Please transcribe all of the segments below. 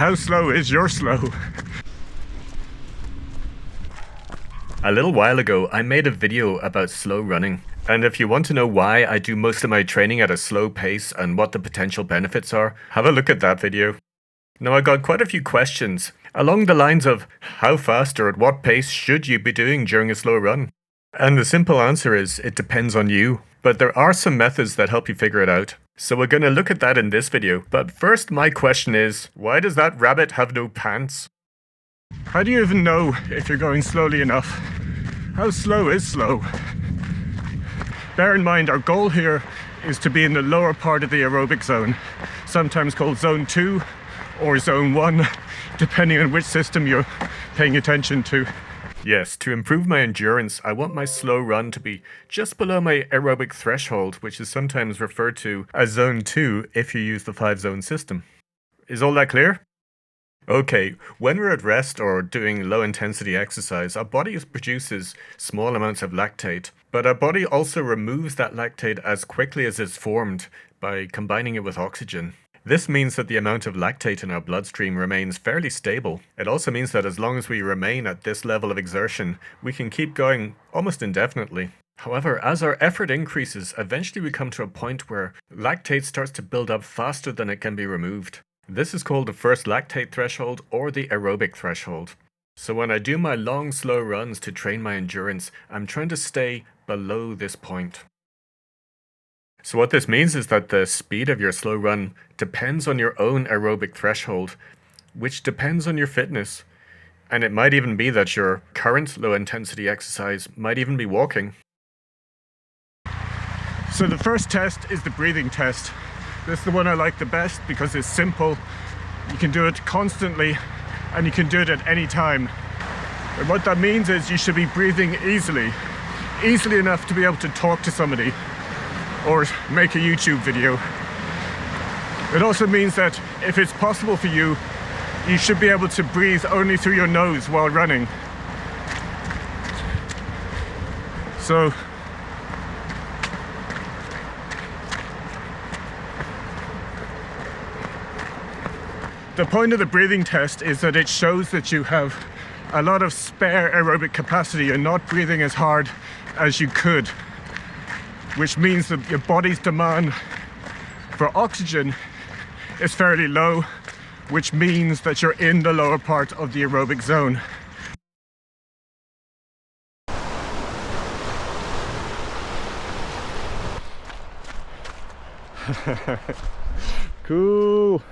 How slow is your slow? A little while ago, I made a video about slow running. And if you want to know why I do most of my training at a slow pace and what the potential benefits are, have a look at that video. Now, I got quite a few questions along the lines of how fast or at what pace should you be doing during a slow run? And the simple answer is it depends on you. But there are some methods that help you figure it out. So we're going to look at that in this video. But first, my question is, why does that rabbit have no pants? How do you even know if you're going slowly enough? How slow is slow? Bear in mind, our goal here is to be in the lower part of the aerobic zone, sometimes called zone 2 or zone 1, depending on which system you're paying attention to. Yes, to improve my endurance, I want my slow run to be just below my aerobic threshold, which is sometimes referred to as zone 2 if you use the 5-zone system. Is all that clear? Okay, when we're at rest or doing low-intensity exercise, our body produces small amounts of lactate, but our body also removes that lactate as quickly as it's formed by combining it with oxygen. This means that the amount of lactate in our bloodstream remains fairly stable. It also means that as long as we remain at this level of exertion, we can keep going almost indefinitely. However, as our effort increases, eventually we come to a point where lactate starts to build up faster than it can be removed. This is called the first lactate threshold or the aerobic threshold. So when I do my long, slow runs to train my endurance, I'm trying to stay below this point. So what this means is that the speed of your slow run depends on your own aerobic threshold, which depends on your fitness. And it might even be that your current low-intensity exercise might even be walking. So the first test is the breathing test. This is the one I like the best because it's simple. You can do it constantly and you can do it at any time. And what that means is you should be breathing easily enough to be able to talk to somebody or make a YouTube video. It also means that if it's possible for you, you should be able to breathe only through your nose while running. So the point of the breathing test is that it shows that you have a lot of spare aerobic capacity and not breathing as hard as you could, which means that your body's demand for oxygen is fairly low, which means that you're in the lower part of the aerobic zone. Cool.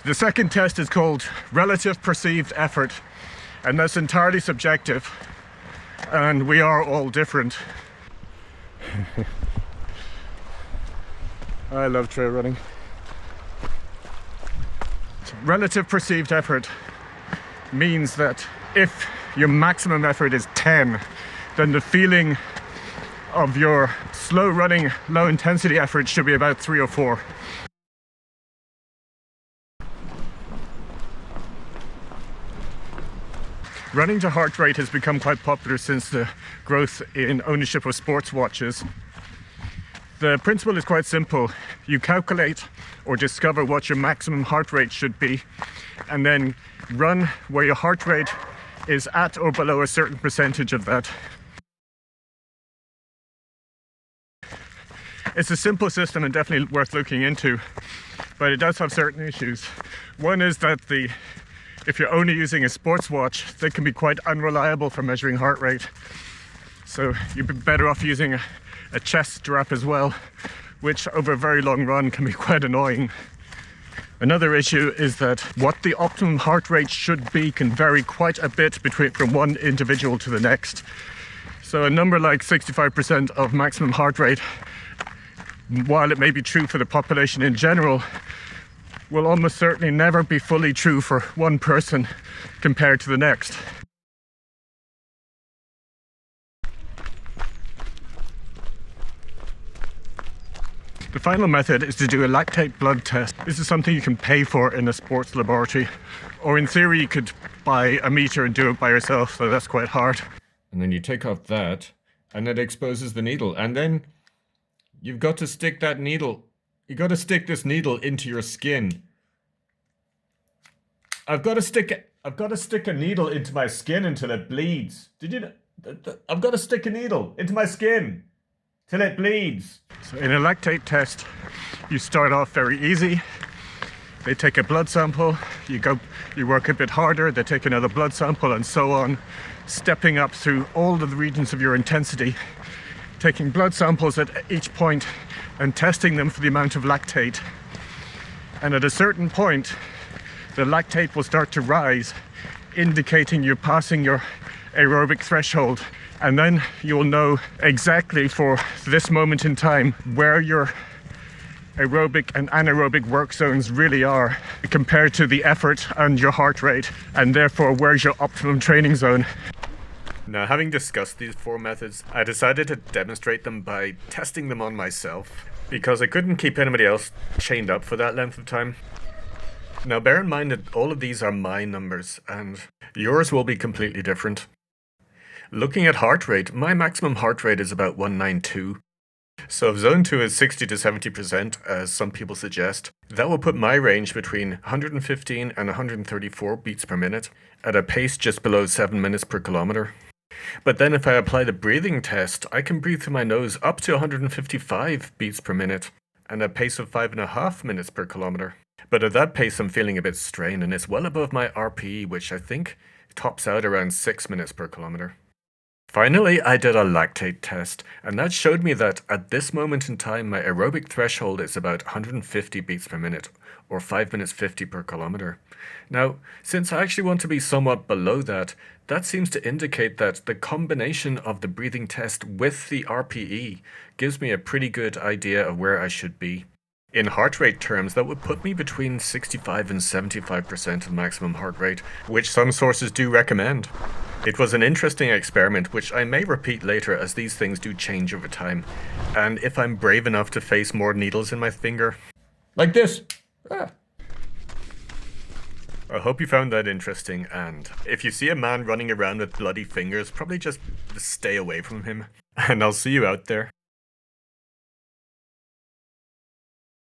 The second test is called relative perceived effort, and that's entirely subjective, and we are all different. I love trail running. Relative perceived effort means that if your maximum effort is 10, then the feeling of your slow running, low intensity effort should be about 3 or 4. Running to heart rate has become quite popular since the growth in ownership of sports watches. The principle is quite simple. You calculate or discover what your maximum heart rate should be, and then run where your heart rate is at or below a certain percentage of that. It's a simple system and definitely worth looking into, but it does have certain issues. One is that if you're only using a sports watch, they can be quite unreliable for measuring heart rate. So you'd be better off using a chest strap as well, which over a very long run can be quite annoying. Another issue is that what the optimum heart rate should be can vary quite a bit from one individual to the next. So a number like 65% of maximum heart rate, while it may be true for the population in general, will almost certainly never be fully true for one person compared to the next. The final method is to do a lactate blood test. This is something you can pay for in a sports laboratory, or in theory you could buy a meter and do it by yourself, so that's quite hard. And then you take off that, and it exposes the needle. And then you've got to stick that needle. You got to stick this needle into your skin. I've got to stick a needle into my skin until it bleeds. Did you know? I've got to stick a needle into my skin till it bleeds. So in a lactate test, you start off very easy. They take a blood sample, you work a bit harder, they take another blood sample, and so on, stepping up through all of the regions of your intensity, taking blood samples at each point and testing them for the amount of lactate. And at a certain point, the lactate will start to rise, indicating you're passing your aerobic threshold. And then you'll know exactly for this moment in time where your aerobic and anaerobic work zones really are compared to the effort and your heart rate, and therefore where's your optimum training zone. Now, having discussed these 4 methods, I decided to demonstrate them by testing them on myself, because I couldn't keep anybody else chained up for that length of time. Now, bear in mind that all of these are my numbers, and yours will be completely different. Looking at heart rate, my maximum heart rate is about 192. So if zone 2 is 60 to 70%, as some people suggest, that will put my range between 115 and 134 beats per minute, at a pace just below 7 minutes per kilometer. But then if I apply the breathing test, I can breathe through my nose up to 155 beats per minute, and a pace of 5.5 minutes per kilometer. But at that pace I'm feeling a bit strained, and it's well above my RPE, which I think tops out around 6 minutes per kilometer. Finally, I did a lactate test, and that showed me that at this moment in time, my aerobic threshold is about 150 beats per minute, or 5 minutes 50 per kilometer. Now, since I actually want to be somewhat below that, that seems to indicate that the combination of the breathing test with the RPE gives me a pretty good idea of where I should be. In heart rate terms, that would put me between 65 and 75% of maximum heart rate, which some sources do recommend. It was an interesting experiment, which I may repeat later as these things do change over time. And if I'm brave enough to face more needles in my finger. Like this! Ah. I hope you found that interesting, and if you see a man running around with bloody fingers, probably just stay away from him. And I'll see you out there.